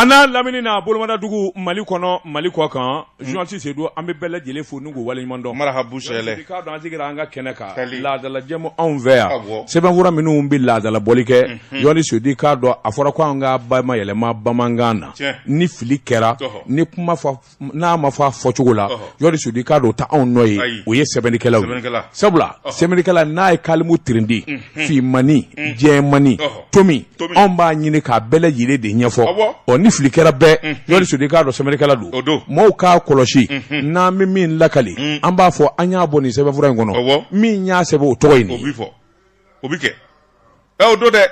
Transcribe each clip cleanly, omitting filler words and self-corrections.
Ana lamini na bolomada dugu Mali kɔnɔ Mali kɔ kan journaliste Seydou an bɛ bɛɛ lajɛlen fo n'u waleɲuman dɔn. Marhabu Sele. K'a dɔn an sigira an ka kɛnɛ kan laadala jɛmu anw fɛ yan sɛbɛnfura minnu bɛ laadala bɔli kɛ journaliste Seydou k'a dɔn a fɔra ko an ka bayɛlɛma bamanankan na ni fili kɛra ni kuma fɔ n'a ma fɔ a fɔcogo la journaliste Seydou k'a dɔn o tɛ anw nɔ ye o ye sɛbɛnnikɛlaw ye sabula sɛbɛnnikɛla n'a ye kalimu tirindi finmani jɛmani tomi anw b'a ɲini k'a bɛɛ lajɛlen de ɲɛfɔ ni fili kɛra bɛɛ journaliste Seydou k'a dɔn sɛbɛnnikɛla don mɔɔw k'a kɔlɔsi n'an bɛ min lakali an b'a fɔ an y'a bɔ nin sɛbɛnfura in kɔnɔ min y'a sɛbɛn o tɔgɔ ye nin ye o bi kɛ o don dɛ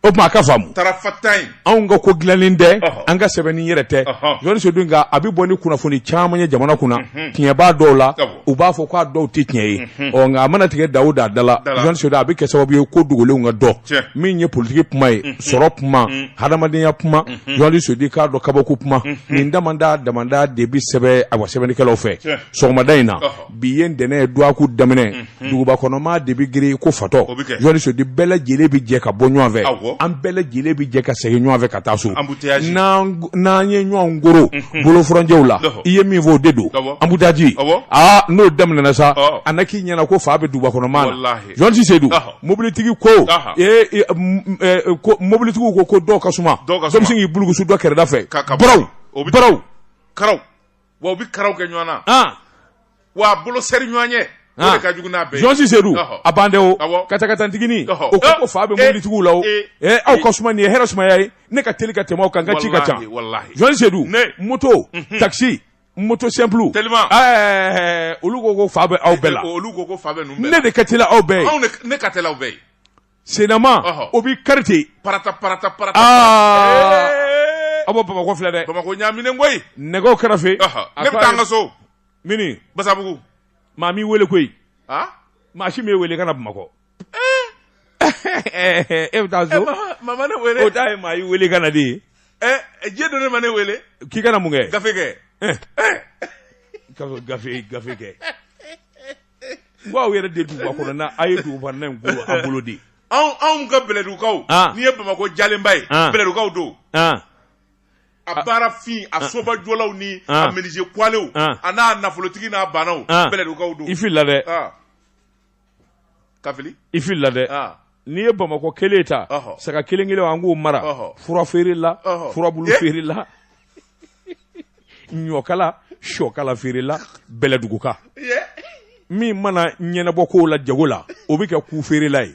o tuma a ka faamu tarafata in anw ka ko dilannen tɛ an ka sɛbɛnni yɛrɛ tɛ journaliste Seydou nka a bɛ bɔ ni kunnafoni caman ye jamana kunna tiɲɛ b'a dɔw la u b'a fɔ k'a dɔw tɛ tiɲɛ ye nka a mana tigɛ Dawu da la journaliste Seydou a bɛ kɛ sababu ye ko dogolenw ka dɔn min ye politiki kuma ye sɔrɔ kuma hadamadenya kuma journaliste Seydou k'a dɔn kabako kuma nin damanda de bɛ sɛbɛn a wa sɛbɛnnikɛlaw fɛ sɔgɔmada in na bi ye ntɛnɛn ye duwaku daminɛ duguba kɔnɔmaa de bɛ girin ko fatɔ journaliste Seydou bɛɛ lajɛlen bɛ jɛ ka bɔ ɲɔgɔn fɛ an bɛɛ lajɛlen bɛ jɛ ka segin ɲɔgɔn fɛ ka taa so n'an ye ɲɔgɔn goro bolofuranjɛw la i ye min fɔ o de don embouteillage n'o daminɛna sa a na k'i ɲɛna ko fa bɛ duguba kɔnɔmaa na journaliste Seydou mobilitigi ko mobilitigiw ko dɔw ka suma dɔ bɛ se k'i bulugusu dɔ kɛrɛda fɛ baraw karaw wa u bɛ karaw kɛ ɲɔgɔn na wa a bolo sɛri ɲɔgɔn ye o de ka jugu n'a bɛɛ ye journaliste Seydou a ban tɛ o katatigini o ko fa bɛ mobilitigiw la o aw ka suma nin ye hɛrɛ sumaya ye ne ka teli ka tɛmɛ aw kan n ka ci ka ca journaliste Seydou moto taxi moto simple olu ko fa bɛ aw bɛɛ la olu ko fa bɛ ninnu bɛɛ ne de ka teli aw bɛɛ ye ne ka teli aw bɛɛ ye senama o bɛ karite parata aw bɔ Bamakɔ filɛ dɛ Bamakɔ ɲaminen koyi nɛgɛw kɛrɛfɛ ne bɛ taa an ka so mini Basabugu maa m'i wele koyi maa si m'e wele ka na Bamakɔ e bɛ taa so mama ne wele o t'a ye maa y'i wele ka na de diɲɛ don ne ma ne wele k'i kana mun kɛ gafe kɛ gafe kɛ n ko aw yɛrɛ de duguba kɔnɔ na a ye duguba kɔnɔna in ko a bolo de anw ka bɛlɛdugukaw n'i ye Bamakɔ jalenba ye bɛlɛdugukaw don a baarafin a sobajɔlaw ni a menuisier poilew a n'a nafolotigi n'a banaw bɛlɛdugukaw don i fili la dɛ kafili i fili la dɛ n'i ye Bamakɔ kelen ta saga kelen an k'o mara fura feere la furabulu feere la ɲɔkala sɔkala feere la bɛlɛduguka min mana ɲɛnabɔ kow la jago la o bɛ kɛ ku feere la ye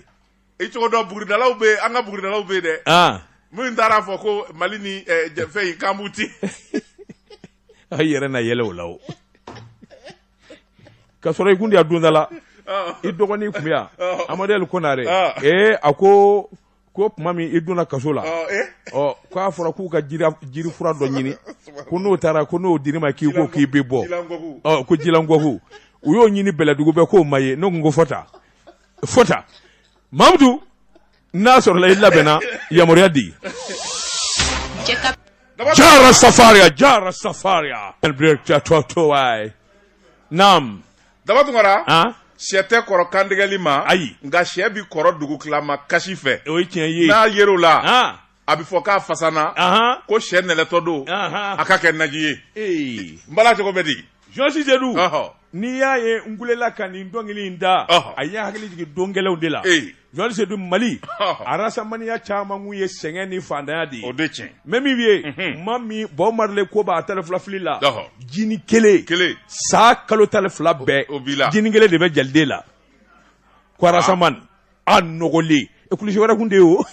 i cogo dɔn buguridalaw bɛ an ka buguridalaw bɛ dɛ min taara fɔ ko Mali ni fɛn in k'an b'u ti a yɛrɛ na yɛlɛ o la o ka sɔrɔ i kun di a don da la i dɔgɔnin kun bɛ yan Amadou Konare a ko tuma min i donna kaso la k'a fɔra k'u ka jiri fura dɔ ɲini ko n'o taara ko n'o dir'i ma k'i ko k'i bɛ bɔ ko jilangɔku u y'o ɲini bɛlɛdugu bɛɛ k'o ma ye ne kun ko fɔta Mamadou n'a sɔrɔla i labɛnna yamaruya di Jara Safaria Naam Daba Tunkara sɛ tɛ kɔrɔ kantigɛli ma ayi nka sɛ bi kɔrɔ dugu tilama kasi fɛ o ye tiɲɛ ye n'a yer'o la a bɛ fɔ k'a fasana ko sɛ nɛlɛtɔ don a ka kɛ naji ye n bala cogo bɛ di journaliste Seydou n'i y'a ye n kulela ka nin dɔnkili in da a ye hakili jigin dɔnkɛlaw de la journaliste Seydou Mali a rasamaniya caman kun ye sɛgɛn ni fantanya de ye o de tiɲɛ mais min ye ma min Baw Marley ko b'a tale fila fili la jini kelen sa kalo tale fila bɛɛ jini kelen de bɛ jaliden la ko rasaman a nɔgɔlen ekulusi wɛrɛ kun de ye o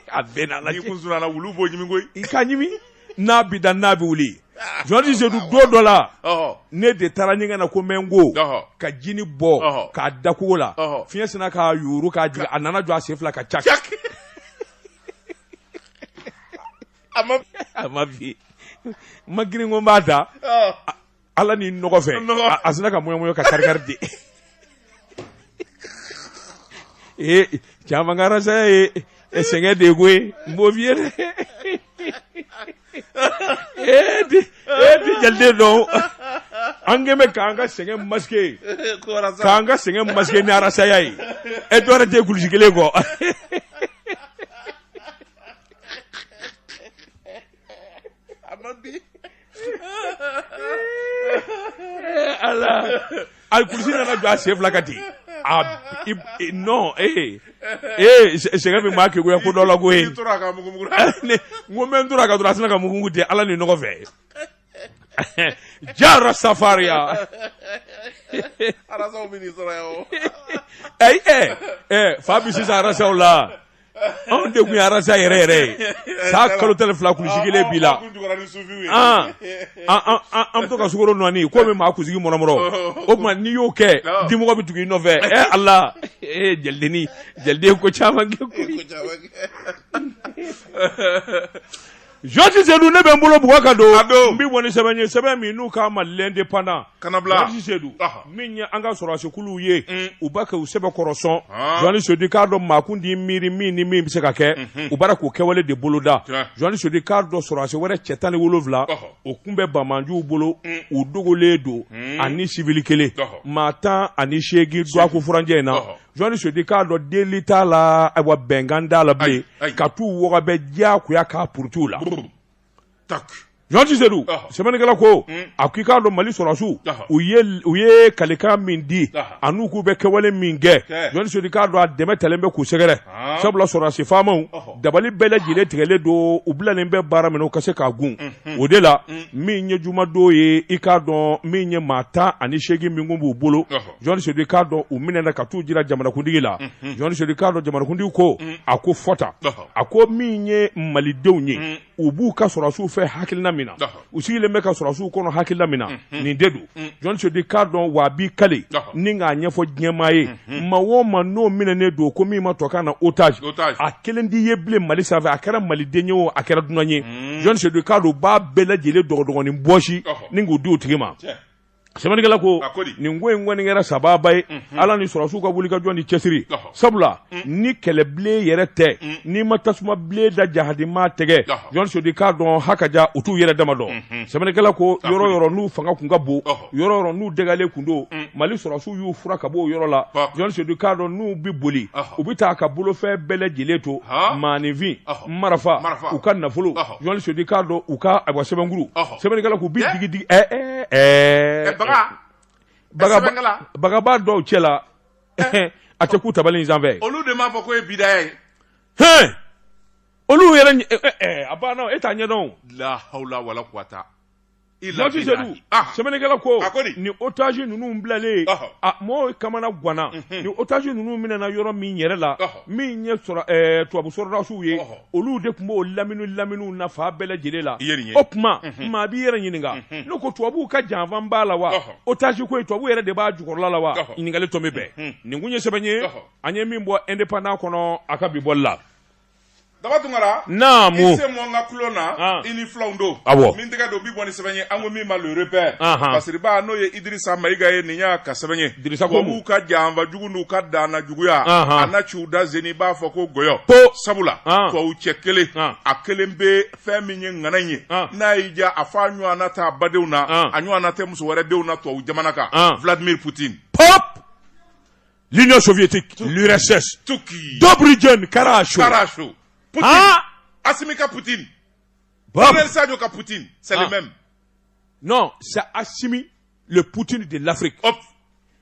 a bɛɛ n'a lajɛ n'i kun sunana wulu b'o ɲimi koyi i ka ɲimi n'a bi da n'a bi wuli journaliste Seydou don dɔ la ne de taara ɲɛgɛn na ko n ko ka jini bɔ k'a da kogo la fiɲɛ sina k'a yuru k'a jigin a nana jɔ a sen fila ka ca a ma fi ma girin ko n b'a da ala ni nɔgɔ fɛ a sina ka mɔɲɔmɔɲɔ ka kari de caman ka rasaya ye sɛgɛn de ye koyi n b'o f'i ye dɛ jalden dɔn an kɛn bɛ k'an ka sɛgɛn masquer k'an ka sɛgɛn masquer ni arasaya ye dɔwɛrɛ tɛ kulusi kelen kɔ Allah alkulisi nana jɔ a sen fila kan ten non sɛgɛn min b'a kɛ ko dɔ la ko ye n ko mɛ n tora ka dɔrɔn a sina ka mugu ten Ala ni ɲɔgɔn fɛ jara safaria arasaw min sɔrɔ fa bi sisan arasaw la anw de kun ye arasa yɛrɛ yɛrɛ ye saa kalo tɛlɛ fila kulusigi kelen b'i la an bɛ to ka sukaro nɔɔni ko min maa kunsigi mɔrɔmɔrɔ o tuma n'i y'o kɛ dimɔgɔ bɛ tugu i nɔfɛ Ala jɛliden ko caman kɛ koyi Jɔsi Sedu ne bɛ n bolo bugɔ ka don n bɛ bɔ ni sɛbɛn ye sɛbɛn min n'u k'a ma l'indépendant Jɔsi Sedu min ye an ka sɔrɔdasiw ye u b'a kɛ u sɛbɛn kɔrɔsɔn Jɔsi Sedu k'a dɔn maakun di miiri min ni min bɛ se ka kɛ u b'a k'o kɛwale de boloda Jɔsi Sedu k'a dɔn sɔrɔdasi wɛrɛ cɛ 17 o kun bɛ Bamanjuw bolo u dogolen don ani civil kelen maa 18 Duwaku furanjɛ in na Jɔsi Sedu k'a dɔn deli t'a la ayiwa bɛnkan t'a la bilen ka t'u wɔgɔ bɛ diyagoya k'a purutu la. Jɔsi Sedu sɛbɛnnikɛla ko a k'i k'a dɔn Mali sɔrɔdasiw u ye kalikan min di an'u k'u bɛ kɛwale min kɛ Jɔsi Sedu k'a dɔn a dɛmɛ talen bɛ k'u sɛgɛrɛ sabula sɔrɔdasi faamaw dabali bɛɛ lajɛlen tigɛlen don u bilalen bɛ baara min na u ka se k'a gun o de la min ye jumadon ye i k'a dɔn min ye maa 18 min kun b'u bolo Jɔsi Sedu k'a dɔn u minɛna ka t'u jira jamanakuntigi la Jɔsi Sedu k'a dɔn jamanakuntigi ko a ko fɔta a ko min ye malidenw ye u b'u ka sɔrɔdasiw fɛ hakilina min na u sigilen bɛ ka sɔrɔdasiw kɔnɔ hakilina min na nin de don Jɔsi Sedu k'a dɔn wa a b'i kale ni k'a ɲɛfɔ diɲɛmaa ye maa o maa n'o minɛnen don ko min ma tɔ ka na otage a kelen t'i ye bilen Mali sanfɛ a kɛra maliden ye o a kɛra dunan ye Jɔsi Sedu k'a dɔn u b'a bɛɛ lajɛlen dɔgɔdɔgɔnin bɔsi ni k'u di o tigi ma sɛbɛnnikɛla ko nin ko in kɔni kɛra sababa ye Ala ni sɔrɔdasiw ka wuli ka jɔ ni cɛsiri sabula ni kɛlɛbilen yɛrɛ tɛ n'i ma tasuma bilen da jahadima tɛgɛ Jɔsi Sedu k'a dɔn hakaja u t'u yɛrɛ dama dɔn sɛbɛnnikɛla ko yɔrɔ yɔrɔ n'u fanga kun ka bon yɔrɔ yɔrɔ n'u dɛgɛlen kun don Mali sɔrɔdasiw y'u fura ka bɔ o yɔrɔ la Jɔsi Sedu k'a dɔn n'u bi boli u bi taa ka bolofɛn bɛɛ lajɛlen to maanifin marifa u ka nafolo Jɔsi Sedu k'a dɔn u ka sɛbɛnkuru sɛbɛnnikɛla k'u bi digi bagaba dɔw cɛ la a tɛ k'u tabali in sanfɛ olu de m'a fɔ ko ye bidaya ye olu yɛrɛ a banna e t'a ɲɛdɔn la hawla wala quwata Jɔsi Sedu sɛbɛnnikɛla ko ni otage ninnu bilalen mɔgɔw kamana ganna ni otage ninnu minɛna yɔrɔ min yɛrɛ la min ye tubabu sɔrɔdasiw ye olu de tun b'o lamini na fa bɛɛ lajɛlen la o tuma maa b'i yɛrɛ ɲininka n'o ko tubabuw ka janfan b'a la wa otage ko ye tubabu yɛrɛ de b'a jukɔrɔla la wa ɲininkali tɔ bɛ bɛn nin kun ye sɛbɛn ye an ye min bɔ indépendant kɔnɔ a ka bi bɔli la Daba Tunkara naamu ise mo nga kulo na ini flaw ndo min tɛgɛ don bi bɔ ni sɛbɛn ye an ko min ma le repère parce que ba n'o ye Idrissa Maïga ye nin y'a ka sɛbɛn ye Idrissa ko b'u ka janfa jugu n'u ka dana juguya a na ciw da zeni b'a fɔ ko gɔyɔ sabula tubabu cɛ kelen a kelen bɛ fɛn min ye ŋana ye n'a y'i ja a fɔ a ɲɔgɔnna t'a badenw na a ɲɔgɔnna tɛ muso wɛrɛ denw na tubabu jamana kan Vladimir Poutine l'Union soviétique l'URSS Dobrigien Karacho Poutine, Assimika Poutine, Colonel Sadio ka Poutine, c'est le même. Non, c'est Assimi, le Poutine de l'Afrique.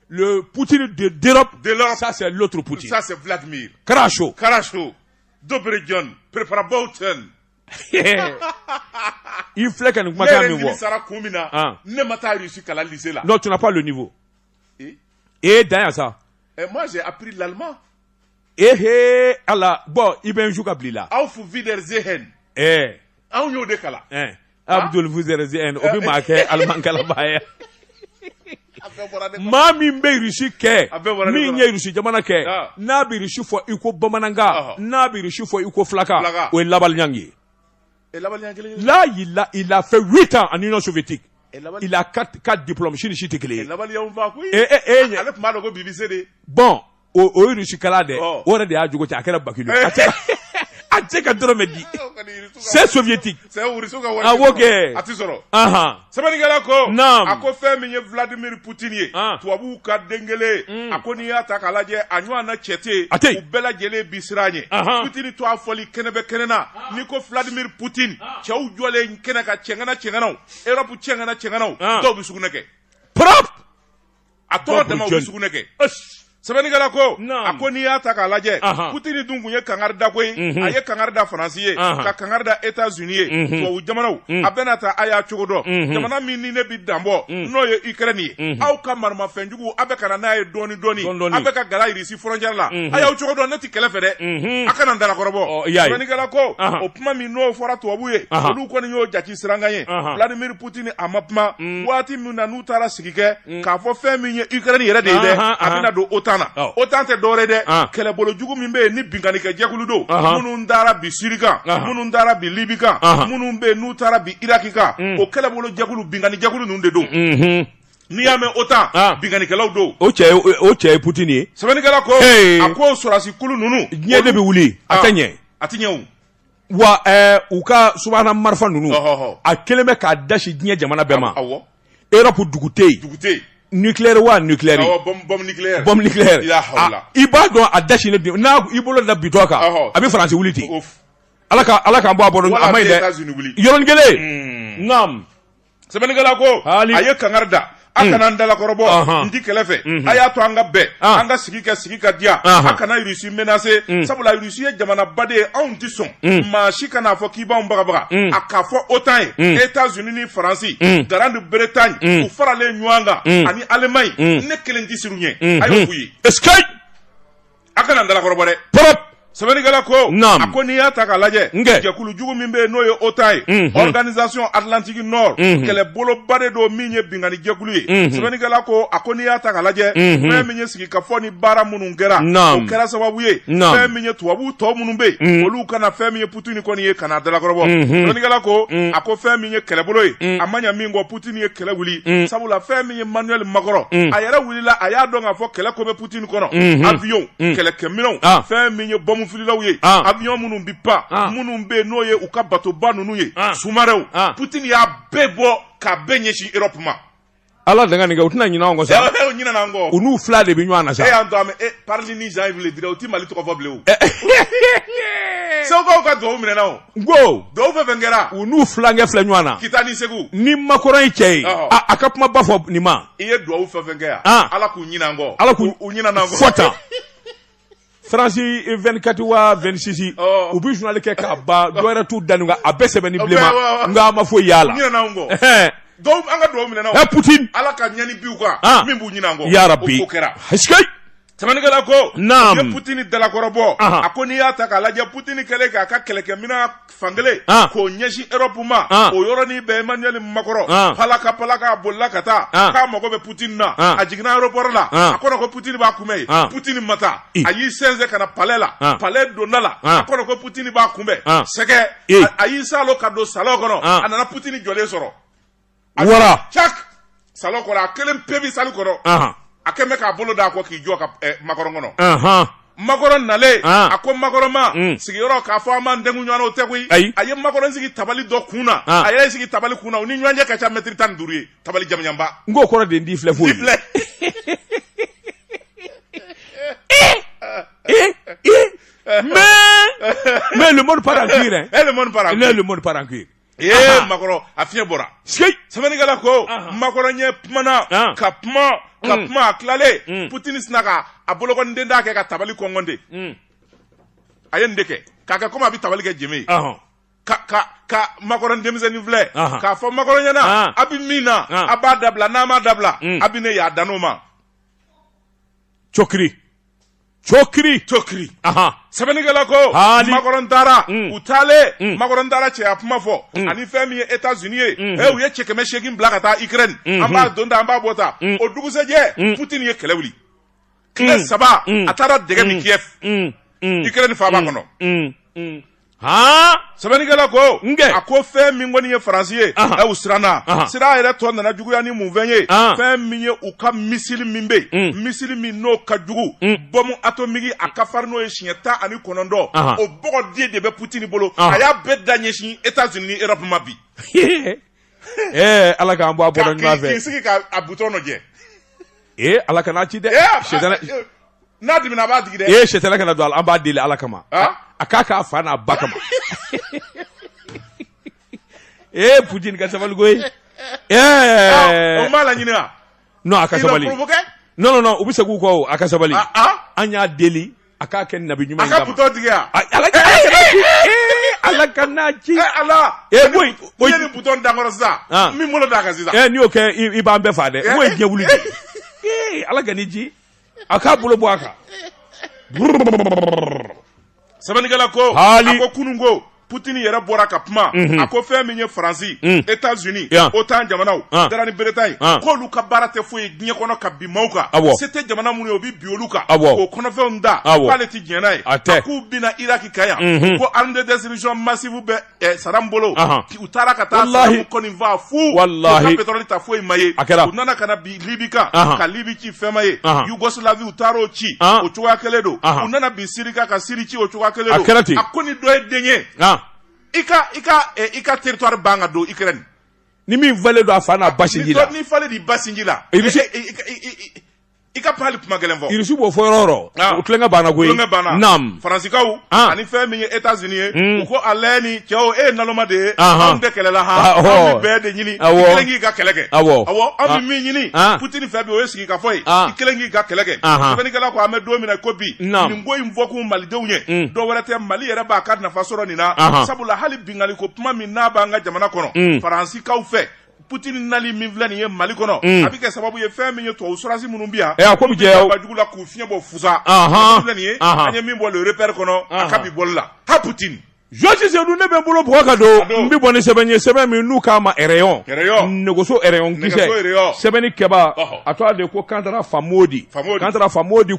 Le Poutine d'Europe, ça c'est l'autre Poutine. Ça c'est Vladimir. Karacho, Dobrigien, prépare Bouten. Il fallait qu'on m'a dit ne m'a pas réussi qu'à la lycée là. Non, tu n'as pas le niveau. Et derrière ça. Et moi j'ai appris l'allemand. Allah bon Ibn Jouka blila auf Wiedersehen an yo de kala Abdul Wiedersehen obi ma ke alman kala baya ma min be rishi ke min ye rishi jamana ke na bi rishi fo iko bamananga na bi rishi fo iko flaka o labal nyangi là il a fait 8 ans en Union soviétique. Il a 4 diplômes chez les Tikele. Bon o rishi kala de o de a jogo ta akara bakilu a tɛ ka dɔrɔmɛ di c'est soviétique c'est Urusu ka wari ok a ti sɔrɔ sɛbɛnnikɛla ko a ko fɛn min ye Vladimir Poutine ye tubabuw ka dengele a ko n'i y'a ta k'a lajɛ a ɲɔgɔn na cɛ tɛ u bɛɛ lajɛlen bi siran ɲɛ Poutine to a fɔli kɛnɛ bɛ kɛnɛ na n'i ko Vladimir Poutine cɛw jɔlen kɛnɛ ka cɛŋana Europe cɛŋanaw dɔw bi sugunɛ kɛ a tɔgɔ dama u bi sugunɛ kɛ sɛbɛnnikɛla ko a ko n'i y'a ta k'a lajɛ Poutine dun kun ye kangari da koyi a ye kangari da Faransi ye ka kangari da États-Unis ye tubabu jamanaw a bɛna ta a y'a cogo dɔn jamana min ni ne bi danbɔ n'o ye Ukraine ye aw ka maramafɛnjugu a bɛ ka na n'a ye dɔɔni a bɛ ka gala Russie frontière la a y'aw cogo dɔn ne ti kɛlɛ fɛ dɛ a kana n dalakɔrɔbɔ sɛbɛnnikɛla ko o kuma min n'o fɔra tubabu ye olu kɔni y'o jati sirankan ye Vladimir Poutine a ma kuma waati min na n'u taara sigi kɛ k'a fɔ fɛn min ye Ukraine yɛrɛ de ye dɛ a bɛna don OTAN tɛ dɔwɛrɛ dɛ kɛlɛbolo jugu min bɛ yen ni binkanikɛ jɛkulu don minnu taara bi Syrie kan minnu taara bi Libye kan minnu bɛ yen n'u taara bi Iraki kan o kɛlɛbolo jɛkulu binkani jɛkulu ninnu de don n'i y'a mɛn OTAN binkanikɛlaw don o cɛ ye Poutine ye sɛbɛnnikɛla ko a ko sɔrɔdasi kulu ninnu diɲɛ de bɛ wuli a tɛ ɲɛ o wa u ka subahana marifa ninnu a kelen bɛ k'a dasi diɲɛ jamana bɛɛ ma Europe dugu tɛ yen nucléaire bombe nucléaire i b'a dɔn a dasilen bi n'a i bolo da bitɔ kan a bɛ Faransi wuli ten ala k'an bɔ a bolo a maɲi dɛ yɔrɔnin kelen naam sɛbɛnnikɛla ko a ye kangari da a kana n dalakɔrɔbɔ n ti kɛlɛ fɛ a y'a to an ka bɛn an ka sigi ka diya a kana Russie menacer sabula Russie ye jamana baden ye anw ti sɔn maa si kan'a fɔ k'i b'anw bagabaga a k'a fɔ OTAN ye États-Unis ni Faransi Grande Bretagne u faralen ɲɔgɔn kan ani Allemagne ne kelen ti siru ɲɛ a y'o f'u ye est-ce que a kana n dalakɔrɔbɔ dɛ sɛbɛnnikɛla ko a ko n'i y'a ta k'a lajɛ jɛkulu jugu min bɛ yen n'o ye OTAN ye Organisation Atlantique Nord kɛlɛboloba de don min ye binkani jɛkulu ye sɛbɛnnikɛla ko a ko n'i y'a ta k'a lajɛ fɛn min ye sigikafɔ ni baara minnu kɛra o kɛra sababu ye fɛn min ye tubabu tɔ minnu bɛ yen olu kana fɛn min ye Poutine kɔni ye kana dalakɔrɔbɔ sɛbɛnnikɛla ko a ko fɛn min ye kɛlɛbolo ye a ma ɲɛ min kɔ Poutine ye kɛlɛ wuli sabula fɛn min ye Emmanuel Macron a yɛrɛ wulila a y'a dɔn k'a fɔ kɛlɛ ko bɛ Poutine kɔnɔ avion kɛlɛkɛminɛnw fɛn min ye bombe fililaw ye avion minnu bi pan minnu bɛ n'o ye u ka batoba ninnu ye sumarew Poutine y'a bɛɛ bɔ k'a bɛɛ ɲɛsin Europe ma ala danga nin kɛ u tɛna ɲinɛ an kɔ sa u ɲinɛna an kɔ u n'u fila de bɛ ɲɔgɔn na sa y'an to an mɛ parli ni Jean-Yves Le Drian u ti Mali tɔgɔ fɔ bilen o Sɛwukaw ka duwawu minɛna o n ko duwawu fɛn fɛn kɛra u n'u filankɛ filɛ ɲɔgɔn na Kita ni Segu ni Macron ye cɛ ye a ka kuma ba fɔ nin ma i ye duwawu fɛn fɛn kɛ yan ala k'u ɲinɛ an kɔ ala k'u ɲinɛna an kɔ fɔ tan France 24 wa 26 u bɛ journal kɛ k'a ban dɔ yɛrɛ t'u da nin kan a bɛɛ sɛbɛnni bilenma nka ma foyi y'a la ɲinɛna an kɔ an ka duwawu minɛna o Poutine ala ka ɲani biw kan min b'u ɲinɛ an kɔ ya Rabbi o ko kɛra sɛbɛnnikɛla ko naam ye Poutine dalakɔrɔbɔ a ko n'i y'a ta k'a lajɛ Poutine kɛlen k'a ka kɛlɛkɛminɛn fankelen k'o ɲɛsin Europe ma o yɔrɔnin bɛɛ Emmanuel Macron palaka a bolila ka taa k'a mago bɛ Poutine na a jiginna aéroport la a kɔnɔ ko Poutine b'a kunbɛn ye Poutine ma taa a y'i sɛnsɛn ka na palais la palais donda la a kɔnɔ ko Poutine b'a kunbɛn sɛgɛ a y'i salo ka don salon kɔnɔ a nana Poutine jɔlen sɔrɔ wara cak salon kɔnɔ a kelen pe bi sali kɔnɔ a kɛn bɛ k'a bolo da ko k'i jɔ ka Macron kɔnɔ Macron nalen a ko Macron ma sigiyɔrɔ k'a fɔ an b'an dengu ɲɔgɔn na o tɛ koyi a ye Macron sigi tabali dɔ kun na a yɛrɛ sigi tabali kun na u ni ɲɔgɔn cɛ ka ca mètre 15 ye tabali jamanjanba n k'o kɔrɔ de n t'i filɛ foyi mais le monde part en cuir le monde part en cuir Macron a fiɲɛ bɔra sɛbɛnnikɛla ko Macron ye kumana ka kuma a tilalen Poutine sina ka a bolokɔniden da kɛ ka tabali kɔngɔnde a ye nin de kɛ k'a kɛ komi a bɛ tabali kɛ jeme ye ka Macron denmisɛnnin filɛ k'a fɔ Macron ɲɛna a bɛ min na a b'a dabila n'a m'a dabila a bɛ ne y'a dan o ma cokiri sɛbɛnnikɛla ko Macron taara u taalen Macron taara cɛya kuma fɔ ani fɛn min ye États-Unis ye u ye cɛ 800 bila ka taa Ukraine an b'a don ta an b'a bɔ ta o dugusɛjɛ Poutine ye kɛlɛ wuli tile 3 a taara dɛgɛ min Kiev Ukraine faaba kɔnɔ sɛbɛnnikɛla ko a ko fɛn min kɔni ye faransi ye u siranna sira yɛrɛ tɔ nana juguya ni mun fɛn ye fɛn min ye u ka misili min bɛ yen misili min n'o ka jugu bɔmu atomiki a ka farin n'o ye siɲɛ 19 o bɔgɔden de bɛ Putini bolo a y'a bɛɛ da ɲɛsin États-Unis ni Europe ma bi ala k'an bɔ a bɔra ɲɔgɔn fɛ k'i sigi k'a butɔn lajɛ ala kana ci dɛ n'a dimina a b'a digi dɛ sɛtɛnɛ kana don an b'a deli ala kama a k'a fa n'a ba kama Putini ka sabali koyi o m'a laɲini wa non a ka sabali non u bɛ segin u kɔ a ka sabali an y'a deli a k'a kɛ nabi ɲuman ye a ka butɔn tigɛ yan ala kana ci ala boy o ye ni butɔn dankɔrɔ sisan min bolo d'a kan sisan n'i y'o kɛ i b'an bɛɛ fa dɛ o ye diɲɛ wuli de ala ka ni ji a k'a bolo bɔ a kan sɛbɛnnikɛla ko a ko kunun ko Putini yɛrɛ bɔra ka kuma a ko fɛn min ye Faransi États-Unis OTAN jamanaw dara ni Bretagne k'olu ka baara tɛ foyi diɲɛ kɔnɔ ka bi maaw kan se tɛ jamana minnu ye o bi bi olu kan k'o kɔnɔfɛnw da k'ale ti diɲɛ n'a ye a k'u bina Iraki kan yan ko arme de destruction massive bɛ Saddam bolo u taara ka taa Saddam kɔni fa fu ka pétrole ta foyi ma ye u nana ka na bi Libi kan ka Libi ci fɛn ma ye Yougoslavie u taara o ci o cogoya kelen don u nana bi Syrie kan ka Syrie ci o cogoya kelen don a ko ni dɔ ye den ye I ka territoire banga do Ukraine ni min vale do a fa n'a ba sinji la ni fale di ba sinji la I ka pali kuma gɛlɛn fɔ Irisi b'o fɔ yɔrɔ yɔrɔ o tulonkɛ banna koyi naam Faransikaw ani fɛn min ye États-Unis ye u ko ale ni cɛw e ye naloma de ye anw tɛ kɛlɛ la anw bɛ bɛɛ de ɲini i kelen k'i ka kɛlɛ kɛ awɔ anw bɛ min ɲini Putini fɛ bi o ye sigi ka fɔ ye i kelen k'i ka kɛlɛ kɛ sɛbɛnnikɛla ko an bɛ don min na ko bi nin ko in fɔ kun malidenw ye dɔw wɛrɛ tɛ Mali yɛrɛ b'a ka nafa sɔrɔ nin na sabula hali bingali ko kuma min n'a b'an ka jamana kɔnɔ Faransikaw fɛ Putini nali min filɛ nin ye Mali kɔnɔ a bɛ kɛ sababu ye fɛn min ye tubabu sɔrɔdasi minnu bi yan a ko bɛ jɛ bajugu la k'u fiɲɛ bɔ fusa filɛ nin ye an ye min bɔ le repère kɔnɔ a ka bi bɔli la ha Putini Georges Seydou ne bɛ bolo bɔgɔ ka don n bɛ bɔ ni sɛbɛn ye sɛbɛn min n'u k'a ma rayon nɛgɛso rayon kisɛ sɛbɛnni kɛba a tɔgɔ de ko Kantara Famodi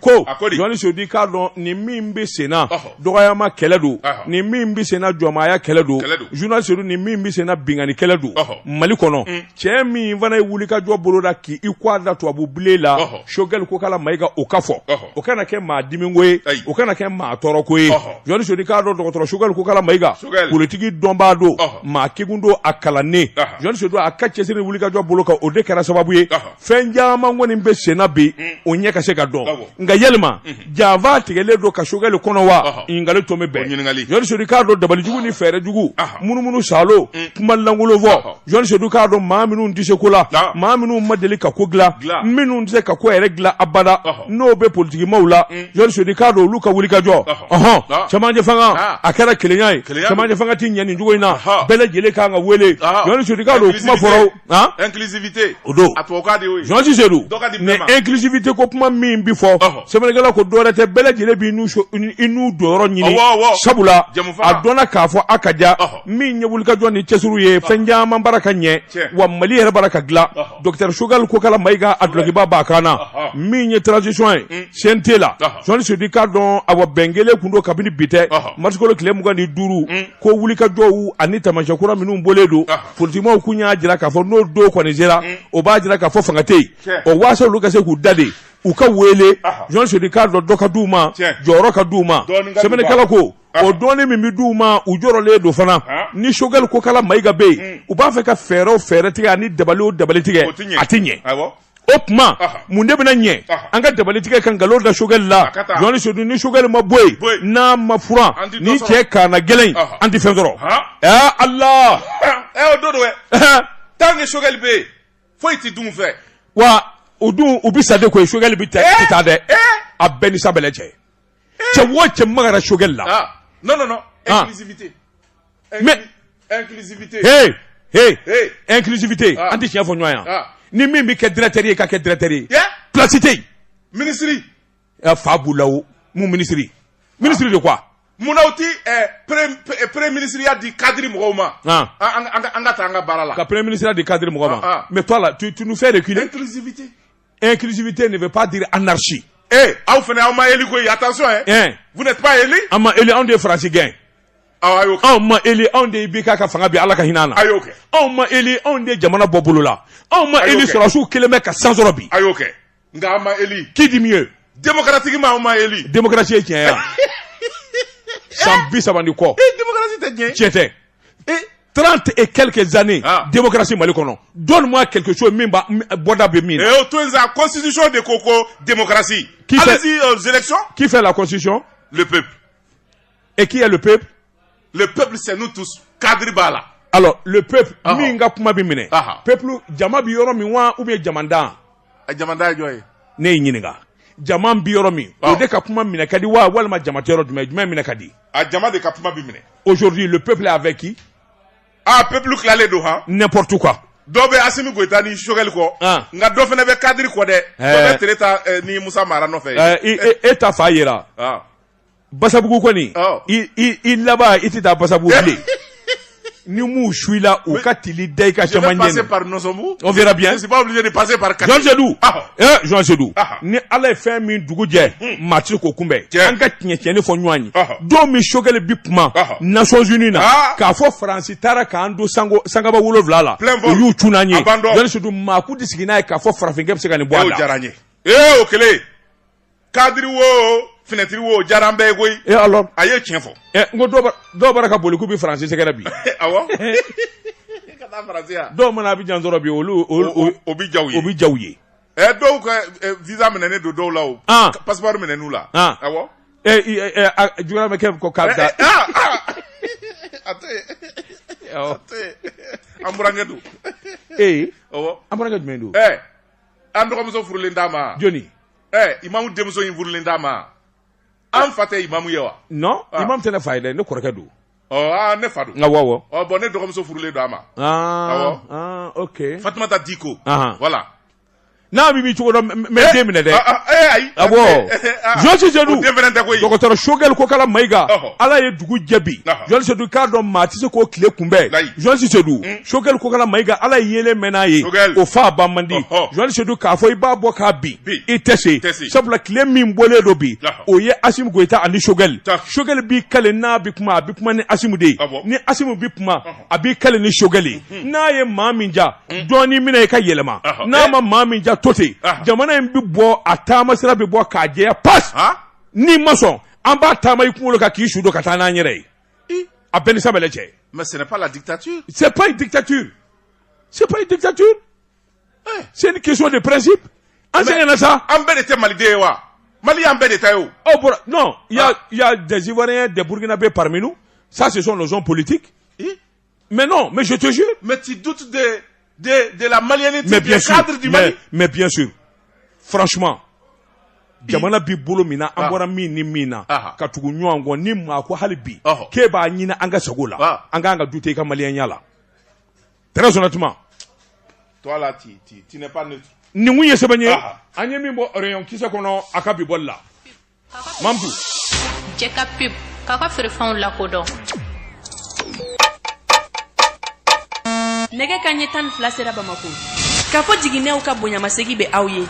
ko Georges Seydou k'a dɔn nin min bɛ sen na dɔgɔyama kɛlɛ don nin min bɛ sen na jɔnmaaya kɛlɛ don Georges Seydou nin min bɛ sen na bingani kɛlɛ don Mali kɔnɔ cɛ min fana ye wulikajɔ boloda k'i kɔ a da tubabu bilen la Choguel ko k'ala Mayiga o ka fɔ o kana kɛ maa dimiko ye o kana kɛ maa tɔɔrɔ ko ye Georges Seydou k'a dɔn dɔgɔtɔrɔ Choguel ko k'ala Mayiga politiki dɔnbaa don maa kegun don a kalannen Georges Seydou a ka cɛsiri wulikajɔ bolo kan o de kɛra sababu ye fɛn caman kɔni bɛ senna bi o ɲɛ ka se ka dɔn nka yalima janfa tigɛlen don ka Choguel kɔnɔ wa ɲininkali to bɛ bɛn Georges Seydou k'a dɔn dabalijugu ni fɛɛrɛjugu munumunu salo kuma lankolon fɔ Georges Seydou k'a dɔn maa minnu tɛ se ko la maa minnu ma deli ka ko dilan minnu tɛ se ka ko yɛrɛ dilan abada n'o bɛ politikimaw la Georges Seydou k'a dɔn olu ka wulikajɔ cɛmancɛ fanga a kɛra kelenya ye cɛmancɛ fanga ti ɲɛ nin cogo in na bɛɛ lajɛlen kan ka wele Georges Seydou k'a dɔn kuma fɔra inclusivité o don a tubabu ka de y'o ye Georges Seydou ni inclusivité ko kuma min bi fɔ sɛbɛnnikɛla ko dɔwɛrɛ tɛ bɛɛ lajɛlen b'i n'u jɔyɔrɔ ɲini sabula a dɔnna k'a fɔ a ka ja min ye wulikajɔ ni cɛsiriw ye fɛn caman baara ka ɲɛ wa Mali yɛrɛ baara ka dilan docteur Choguel ko k'ala Mayiga a dulokiba b'a kan na min ye transition ye CNT la Georges Seydou k'a dɔn awa bɛn kelen kun don kabini bi tɛ mars kalo tile 25 ko wulikajɔw ani taamasiyɛn kura minnu bɔlen don politikimaw kun y'a jira k'a fɔ n'o don kɔni sera o b'a jira k'a fɔ fanga tɛ yen o waasa olu ka se k'u da de u ka wele Georges Seydou k'a dɔn dɔ ka d'u ma jɔyɔrɔ ka d'u ma sɛbɛnnikɛla ko o dɔɔni min bɛ d'u ma u jɔrɔlen don fana ni Choguel ko k'ala Mayiga bɛ yen u b'a fɛ ka fɛɛrɛ tigɛ ani dabali o dabali tigɛ a tɛ ɲɛ o tuma mun de bɛna ɲɛ an ka dabali tigɛ ka nkalon da Choguel la Georges Seydou ni Choguel ma bɔ yen n'a ma furan ni cɛ kaana gɛlɛn an tɛ fɛn sɔrɔ Allah o don dɛ tant que Choguel bɛ yen foyi tɛ dun fɛ wa o dun u bɛ sa de koyi Choguel bɛ taa dɛ a bɛɛ ni sa bɛlɛ cɛ cɛ o cɛ magara Choguel la non inclusivité inclusivité an tɛ tiɲɛ fɔ ɲɔgɔn yan ni min bɛ kɛ directeur ye ka kɛ directeur ye place tɛ yen ministre fa b'u la o mun ministre de quoi munna ti premier ministre y'a di cadre mɔgɔw ma an ka taa an ka baara la ka premier ministre y'a di cadre mɔgɔw ma mais toi là tu nous fais reculer inclusivité ne veut pas dire anarchie aw fana aw ma éli koyi attention vous n'êtes pas éli an ma éli anw de ye Faransi gɛn anw ma eli anw de IBK ka fanga bi Ala ka hinɛ na anw ma eli anw de jamana bɔ bolo la anw ma eli sɔrɔsiw kelen bɛ ka san sɔrɔ bi nka an ma eli qui dit mieux démocratiquement an ma eli démocratie ye tiɲɛ ye san 30 ni kɔ démocratie tɛ tiɲɛ tɛ 30 et quelques années démocratie Mali kɔnɔ donne-moi quelque chose min bɔda bɛ min na to la constitution de Koko démocratie allez-y aux élections qui fait la constitution le peuple et qui est le peuple c'est nous tous cadre bala alors le peuple min ka kuma bi minɛ peuple jama bi yɔrɔ min wa ou bien jamandan jamanda joye ne ɲininka jama bi yɔrɔ min o de ka kuma minɛ ka di wa walima jama tɛ yɔrɔ jumɛn minɛ ka di a jama de ka kuma bi minɛ aujourd'hui le peuple est avec qui peuple kilalen don n'importe quoi dɔ bɛ Assimi Goïta ni Choguel kɔ nka dɔ fana bɛ cadre kɔ dɛ dɔ bɛ Tereta ni Musa Mara nɔfɛ e ta fa yera Basabugu kɔni i laban i tɛ taa Basabugu bilen ni m'u suila u ka tili da i ka caman ɲɛ on verra bien c'est pas obligé de passer par Jean Sedou ni Ala ye fɛn min dugu jɛ maa tɛ se k'o kunbɛn an ka tiɲɛ fɔ ɲɔgɔn ye don min Choguel bi kuma Nations Unies na k'a fɔ Faransi taara k'an don sangaba 7 la o y'u cun n'an ye Jean Sedou maaku de sigi n'a ye k'a fɔ farafinkɛ bɛ se ka nin bɔ a la o diyara n ye o kɛlen cadre wo fenêtre wo diyara an bɛɛ ye koyi et alors a ye tiɲɛ fɔ n ko dɔw bara ka boli k'u bɛ Faransi sɛgɛrɛ bi awɔ ka taa Faransi yan dɔw mana Abidjan sɔrɔ bi olu o bi jaw ye o bi jaw ye dɔw ka visa minɛnen don dɔw la o passeport minɛn'u la awɔ jugula bɛ kɛ ko k'a da an burankɛ don awɔ an burankɛ jumɛn don an dɔgɔmuso furulen d'a ma joni imamu denmuso in furulen d'a ma an fa tɛ imamu ye wa non imam tɛ ne fa ye dɛ ne kɔrɔkɛ don ne fa don awɔ bon ne dɔgɔmuso furulen don a ma awɔ ok Fatumata Diko voilà n'a bɛ min cogo dɔn mɛ den minɛ dɛ ayi awɔ Jean Sedou den fɛnɛ tɛ koyi dɔgɔtɔrɔ Choguel ko kala Mayiga Ala ye dugu jɛ bi Jean Sedou k'a dɔn maa tɛ se k'o tile kunbɛn Jean Sedou Choguel ko kala Mayiga Ala ye yelen mɛn n'a ye o fa ban man di Jean Sedou k'a fɔ i b'a bɔ k'a bin i tɛ se sabula tile min bɔlen don bi o ye Assimi Goïta ani Choguel b'i kale n'a bɛ kuma a bɛ kuma ni Assimi de ye ni Assimi bɛ kuma a b'i kale ni Choguel ye n'a ye maa min ja dɔɔni minɛ i ka yɛlɛma n'a ma maa min ja to ten jamana in bi bɔ a taama sira bi bɔ k'a jɛya pas n'i ma sɔn an b'a taama i kunkolo kan k'i su don ka taa n'an yɛrɛ ye a bɛɛ ni sabɛlɛ cɛ mais ce n'est pas la dictature c'est pas une dictature c'est une question de principe an sɛgɛnna sa an bɛɛ de tɛ maliden ye wa Mali an bɛɛ de ta ye o non il y a des Ivoiriens des Burkinabés parmi nous ça ce sont nos hommes politiques mais non mais je te jure mais tu doutes de la malianité du cadre du Mali mais bien sûr franchement jamana bi bolo min na an bɔra min ni min na ka tugu ɲɔgɔn kɔ ni maa ko hali bi k'e b'a ɲini an ka sago la an k'an ka du i ka maliyɛnya la très honnêtement toi là tu n'es pas neutre nin kun ye sɛbɛn ye an ye min bɔ rayon kisɛ kɔnɔ a ka bi bɔli la Mamadou jɛ ka pub k'a ka feerefɛnw lakodɔn nɛgɛ kanɲɛ 12 sera Bamako k'a fɔ jiginɛw ka bonyamasegi bɛ aw ye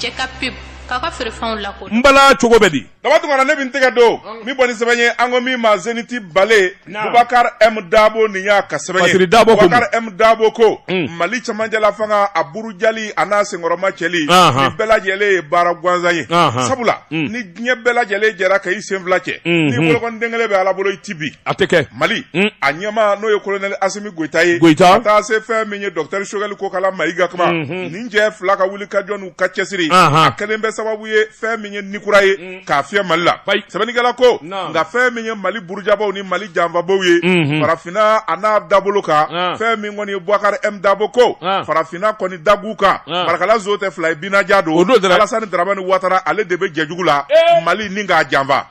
jɛ ka pub k'a ka feerefɛnw lakodɔn n bala cogo bɛ di Dabatu kana ne bi n tɛgɛ don min bɔ ni sɛbɛn ye an ko min ma Zeniti Bale Boubacar M Dabo nin y'a ka sɛbɛn ye Boubacar M Dabo ko Mali cɛmancɛla fanga a burujali a n'a senkɔrɔma cɛli ni bɛɛ lajɛlen ye baara gansan ye sabula ni diɲɛ bɛɛ lajɛlen jɛra ka i sen fila cɛ ni bolokɔni den kelen bɛ Ala bolo i ti bi a tɛ kɛ Mali a ɲɛma n'o ye colonel Assimi Goïta ye ka taa se fɛn min ye docteur Choguel Kokala Mayiga kama nin cɛ fila ka wuli ka jɔ n'u ka cɛsiri a kelen bɛ sababu ye fɛn min ye nikura ye k'a fiyɛ Mali la sɛbɛnnikɛla ko nka fɛn min ye Mali burujabaw ni Mali janfabaw ye farafinna a n'a dabolo kan fɛn min kɔni ye Boubacar M Dabo ko farafinna kɔni dagu kan marakala zo tɛ fila ye binaja don Alassane Dramane Ouattara ale de bɛ jɛjugu la Mali ni k'a janfa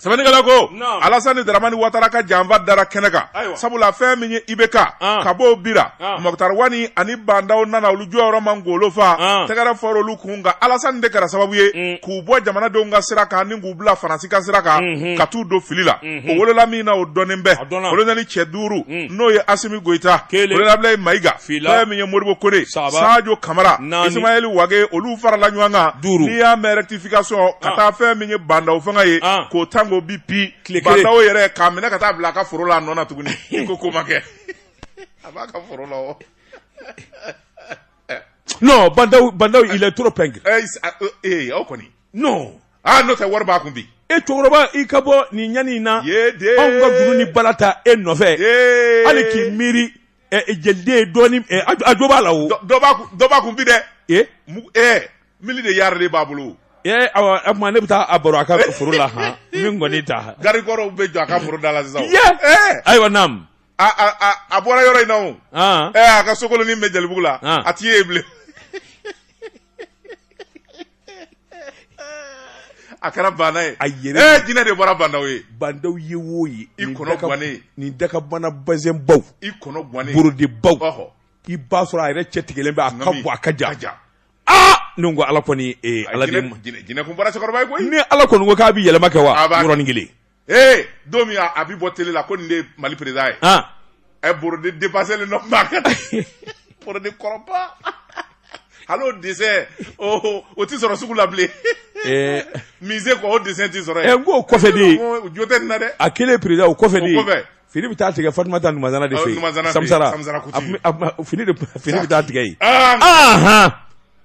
sɛbɛnnikɛla ko Alassane Dramane Ouattara ka janfa dara kɛnɛ kan sabula fɛn min ye IBK ka b'o bira Mokhtar Wani ani bandaw nana olu jɔyɔrɔ man golo fa tɛgɛrɛ fɔra olu kun nka Alassane de kɛra sababu ye k'u bɔ jamanadenw ka sira kan ni k'u bila Faransi ka sira kan ka t'u don fili la o wolola min na o dɔnnen bɛ colonel cɛ 5 n'o ye Assimi Goïta colonel Ablaye Mayiga fɛn min ye Modibo Kone Sadio Kamara Ismaël Wage olu farala ɲɔgɔn kan n'i y'a mɛn rectification ka taa fɛn min ye bandaw fanga ye k'o tan ko bi bandaw yɛrɛ k'a minɛ ka taa bila a ka foro la a nɔ na tuguni i ko ma kɛ a b'a ka foro la o. Non, bandaw il est trop pingre. Aw kɔni. Non. N'o tɛ wari b'a kun bi. E cɛkɔrɔba i ka bɔ nin ɲani in na anw ka juru ni bala ta e nɔfɛ hali k'i miiri jeliden dɔɔni a jo b'a la o. dɔ b'a kun bi dɛ. mili de yari de b'a bolo. Awa o tuma ne bɛ taa a baro a ka foro la han min kɔni ta. garikɔrɔw bɛ jɔ a ka foro da la sisan. ayiwa naam. a bɔra yɔrɔ in na o. A ka sokolonin bɛ Jelibugu la a t'i ye bilen. a kɛra bana ye. a yɛrɛ jinɛ de bɔra bandaw ye. bandaw ye wo ye. I kɔnɔ gannen. nin dakabana bazɛnbaw. I kɔnɔ gannen. borodebaw. I b'a sɔrɔ a yɛrɛ cɛ tigɛlen bɛ a ka bɔ a ka ja. ne ko ala kɔni ala de ma. jinɛ kun bɔra cɛkɔrɔba ye koyi. ni ala kɔni ko k'a bɛ yɛlɛma kɛ wa yɔrɔnin kelen. don min a bɛ bɔ télé la ko nin de ye Mali président ye. borode dépassé le nom maa ka borode kɔrɔba. Allo dessin o ti sɔrɔ sugu la bilen. Musée ko o dessin ti sɔrɔ ye. N ko kɔfɛ de. O jo tɛ nin na dɛ. A kelen président o kɔfɛ de. O kɔfɛ. Fini bɛ taa tigɛ Fatumata Numazana de fɛ yen. Samsara fini bɛ taa tigɛ yen.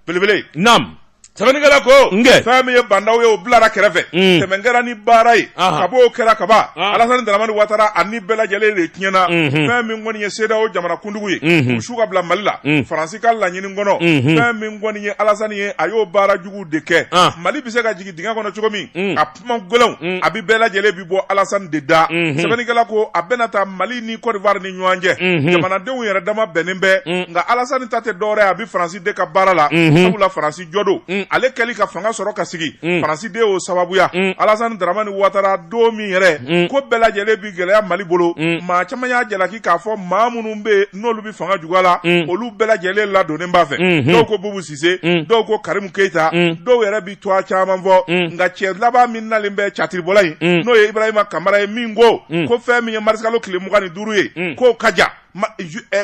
Belebele. Naam. Sɛbɛnnikɛla ko fɛn min ye bandaw ye o bilara kɛrɛfɛ tɛmɛ kɛra ni baara ye ka bɔ o kɛra kaba Alasani Daramani Ouattara ani bɛɛ lajɛlen de tiɲɛna fɛn min kɔni ye CEDEAO jamanakuntigiw ye u su ka bila Mali la Faransi ka laɲini kɔnɔ fɛn min kɔni ye Alasani ye a y'o baara jugu de kɛ Mali bɛ se ka jigin dingɛ kɔnɔ cogo min a kuma gɛlɛnw a bɛ bɛɛ lajɛlen bi bɔ Alasani de da sɛbɛnnikɛla ko a bɛna taa Mali ni Côte d'Ivoire ni ɲɔgɔn cɛ jamanadenw yɛrɛ dama bɛnnen bɛ nka Alasani ta tɛ dɔwɛrɛ a bɛ Faransi de ka baara la sabula Faransi jɔ don ale kɛli ka fanga sɔrɔ ka sigi Faransi de y'o sababuya Alasani Daramani Ouattara don min yɛrɛ ko bɛɛ lajɛlen bi gɛlɛya Mali bolo maa caman y'a jalaki k'a fɔ maa minnu bɛ n'olu bi fanga juguya la olu bɛɛ lajɛlen ladonnen b'a fɛ dɔw ko Bubu Sise dɔw ko Karimu Keita dɔw yɛrɛ bi to a caman fɔ nka cɛ laban min nalen bɛ catiribɔla in n'o ye Ibrahima Kamara ye min ko fɛn min ye mars kalo tile 25 ye k'o ka ja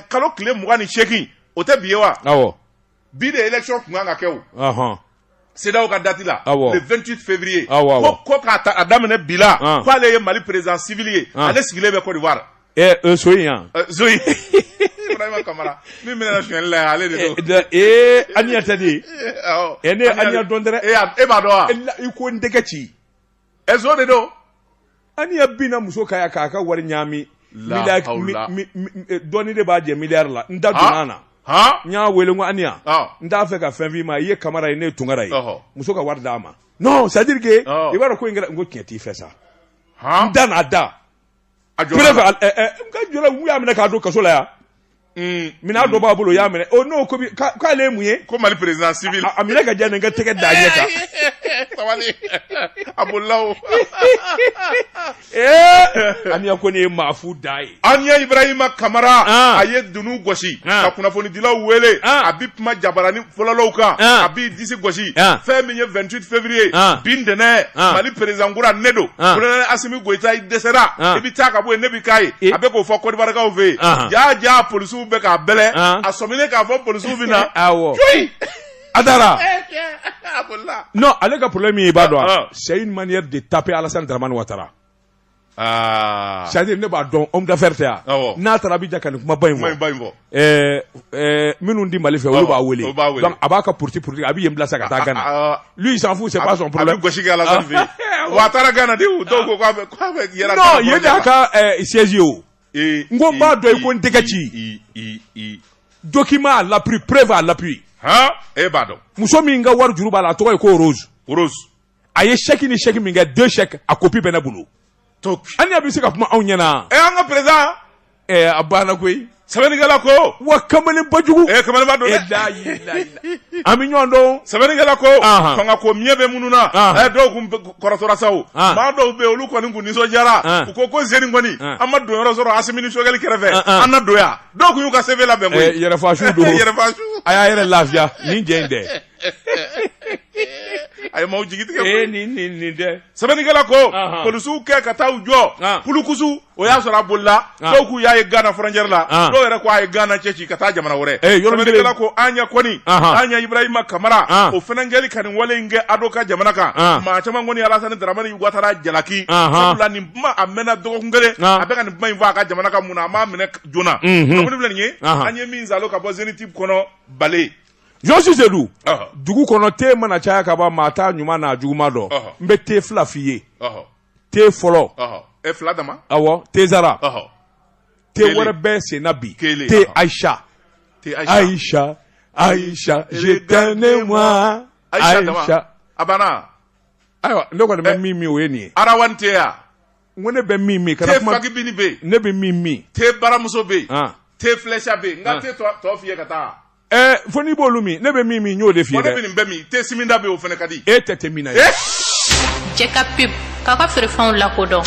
kalo tile 28 o tɛ bi ye wa bi de élection tun kan ka kɛ o CEDEAO ka date la le 28 février ko k'a daminɛ bi la k'ale ye Mali président civil ye ale sigilen bɛ Côte d'Ivoire Zoyi yan Zoyi Ibrahima Kamara min bɛna suɲɛli la ale de don Aniya tɛ de ne Aniya dɔn dɛrɛ e b'a dɔn wa i ko n tɛgɛ ci Zo de don Aniya binna muso ka k'a ka wari ɲaami dɔɔni de b'a jɛ miliyari la n da donna na n y'a wele ko Aniya n t'a fɛ ka fɛn f'i ma i ye Kamara ye ne ye Tunkara ye muso ka wari d'a ma non c'est à dire que i b'a dɔn ko in kɛra n ko tiɲɛ t'i fɛ sa n da n'a da n ka jɔla n y'a minɛ k'a don kaso la yan minɛn dɔ b'a bolo o y'a minɛ n'o ko k'ale ye mun ye ko Mali président civil a minɛ ka diya nin ka tɛgɛ da ɲɛ kan sabali a bolila o Aniya ko nin ye maafu da ye Aniya Ibrahima Kamara a ye dunu gosi ka kunnafonidilaw wele a bi kuma jabarani fɔlɔlaw kan a b'i disi gosi fɛn min ye 28 février bi ntɛnɛn Mali président kura ne don colonel Asimi Goïta i dɛsɛra i bɛ taa ka bɔ yen ne bɛ k'a ye a bɛ k'o fɔ Côte d'Ivoirekaw fɛ yen jaa polisiw bɛ k'a bɛlɛ a sɔminen k'a fɔ polisiw bɛ na coyi a taara non ale ka problème ye i b'a dɔn c'est une manière de taper Alasani Daramani Ouattara c'est-à-dire ne b'a dɔn homme d'affaires tɛ yan n'a taara Abidjan ka nin kumaba in fɔ minnu di Mali fɛ olu b'a wele donc a b'a ka politique a bɛ yen bila sa ka taa Ghana lui il s'en fout c'est pas son problème a bɛ gosi kɛ Alasani fɛ yen wa a taara Ghana de dɔw ko k'a bɛ yɛrɛ non yen de y'a ka siège ye o n ko n b'a dɔn i ko n tɛgɛ ci document à l'appui preuve à l'appui e b'a dɔn muso min ka wari juru b'a la a tɔgɔ ye ko Rose a ye chèque ni chèque min kɛ 2 chèques a copie bɛ ne bolo Aniya bɛ se ka kuma anw ɲɛna an ka président a banna koyi sɛbɛnnikɛla ko wa kamalenba jugu kamalenba don dɛ an bɛ ɲɔgɔn dɔn sɛbɛnnikɛla ko fanga ko miɲɛ bɛ minnu na dɔw kun kɔrɔtɔra sa o maa dɔw bɛ yen olu kɔni kun nisɔndiyara u ko zeni kɔni an ma don yɔrɔ sɔrɔ Asimi ni Sogɛli kɛrɛfɛ an na don yan dɔw kun y'u ka CV labɛn koyi yɛrɛfasu don a y'a yɛrɛ lafiya nin jɛ in dɛ ay maaw jigi tigɛ ni dɛ sɛbɛnnikɛla ko polisiw kɛ ka taa u jɔ pulukusu o y'a sɔrɔ a bolila dɔw k'u y'a ye Gana frontière la dɔw yɛrɛ ko a ye Gana cɛci ka taa jamana wɛrɛ sɛbɛnnikɛla ko an ɲɛ kɔni an ɲɛ Ibrahima Kamara o fɛnɛ kɛli ka nin wale in kɛ Ado ka jamana kan maa caman kɔni Alasani Dramani Ouattara jalaki sabula nin kuma a mɛnna dɔgɔkun kelen a bɛ ka nin kuma in fɔ a ka jamana kan mun na a m'a minɛ joona kunnafoni filɛ nin ye an ye min zalo ka bɔ Zenith kɔnɔ Bale Josi Sedu dugu kɔnɔ te mana caya ka ban maa t'a ɲuman n'a juguman dɔn n bɛ te fila f'i ye te fɔlɔ fila dama awɔ te Zara te wɛrɛ bɛ senna bi te Aïcha Aïcha je t'aime moi Aïcha a banna ayiwa ne kɔni bɛ min o ye nin ye arawanteya n ko ne bɛ min kana kuma te Fagibini be ne bɛ min te Baramuso be te Flècha be n ka te tɔ f'i ye ka taa fo n'i b'olu min ne bɛ min n y'o de f'i ye dɛ ne bɛ nin bɛɛ min te Siminda be o fɛnɛ ka di e tɛ te min na ye cɛ ka pub k'a ka feerefɛnw lakodɔn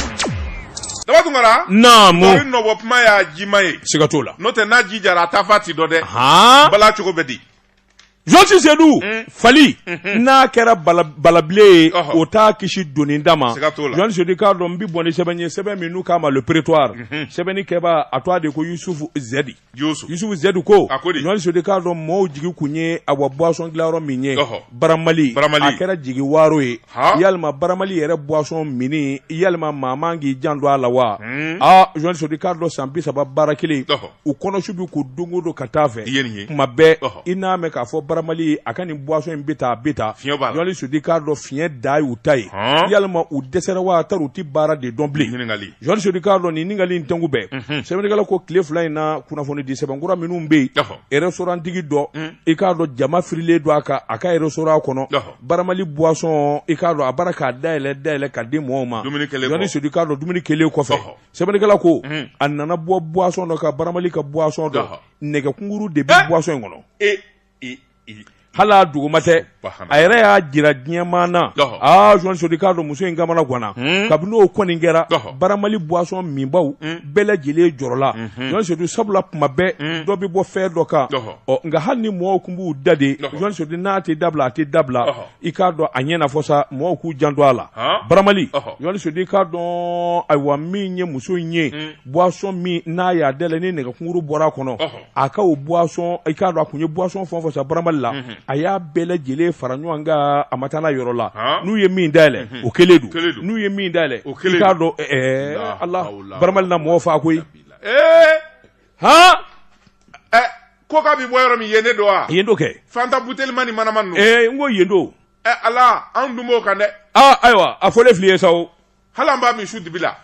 Daba Tunkara naamu tori nɔbɔ kuma y'a jima ye siga t'o la n'o tɛ n'a ji jara a ta fa ti dɔ dɛ bala cogo bɛ di Josi Sedu fali n'a kɛra balabile ye o t'a kisi donni da ma Josi Sedu k'a dɔn n bɛ bɔ ni sɛbɛn ye sɛbɛn min n'u k'a ma le prétoire sɛbɛnni kɛba a tɔgɔ de ko Yusufu Zɛdi Yusufu Zɛdi ko Josi Sedu k'a dɔn mɔɔw jigi kun ye a wa boisson dilanyɔrɔ min ye Baramali a kɛra jigi waaro ye yalima Baramali yɛrɛ boisson mini yalima maa man k'i jan don a la wa Josi Sedu k'a dɔn san 30 baara kelen u kɔnɔsu bɛ k'u don o don ka taa fɛ kuma bɛɛ i n'a mɛn k'a fɔ Baramali a ka nin boisson in bɛ taa Josi Sedu k'a dɔn fiɲɛ da y'u ta ye yalima u dɛsɛra wa tari u ti baara de dɔn bilen Josi Sedu k'a dɔn nin ɲininkali in tɛnku bɛɛ sɛbɛnnikɛla ko tile fila in na kunnafoni di sɛbɛnkura minnu bɛ yen restaurantigi dɔ i k'a dɔn jama firilen don a ka restaurant kɔnɔ Baramali boisson i k'a dɔn a bara k'a dayɛlɛ ka di mɔgɔw ma Josi Sedu k'a dɔn dumuni kelen kɔfɛ sɛbɛnnikɛla ko a nana bɔ boisson dɔ ka Baramali ka boisson dɔ nɛgɛkunkuru de bɛ boisson in kɔnɔ hala duguma tɛ a yɛrɛ y'a jira diɲɛmaa na Josi Sedu k'a dɔn muso in kamana ganna kabini o kɔni kɛra Baramali boisson minbaw bɛɛ lajɛlen jɔrɔla Josi Sedu sabula kuma bɛɛ dɔ bɛ bɔ fɛn dɔ kan nka hali ni mɔgɔw kun b'u da de Josi Sedu n'a tɛ dabila a tɛ dabila i k'a dɔn a ɲɛna fɔ sa mɔgɔw k'u janto a la Baramali Josi Sedu k'a dɔn ayiwa min ye muso in ye boisson min n'a y'a dayɛlɛ ni nɛgɛkunkuru bɔra a kɔnɔ a ka o boisson i k'a dɔn a kun ye boisson fɛn o fɛn sa Baramali la a y'a bɛɛ lajɛlen fara ɲɔgɔn kan a ma taa n'a yɔrɔ la n'u ye min dayɛlɛ o kelen don n'u ye min dayɛlɛ i k'a dɔn Ala Baramali na mɔgɔ fa koyi ko k'a bɛ bɔ yɔrɔ min yen ne don wa yen do kɛ Fanta buteli ma ni manama ninnu n ko yen do Ala an dun b'o kan dɛ ayiwa a fɔlen filɛ ye sa o hali an b'a min su dibi la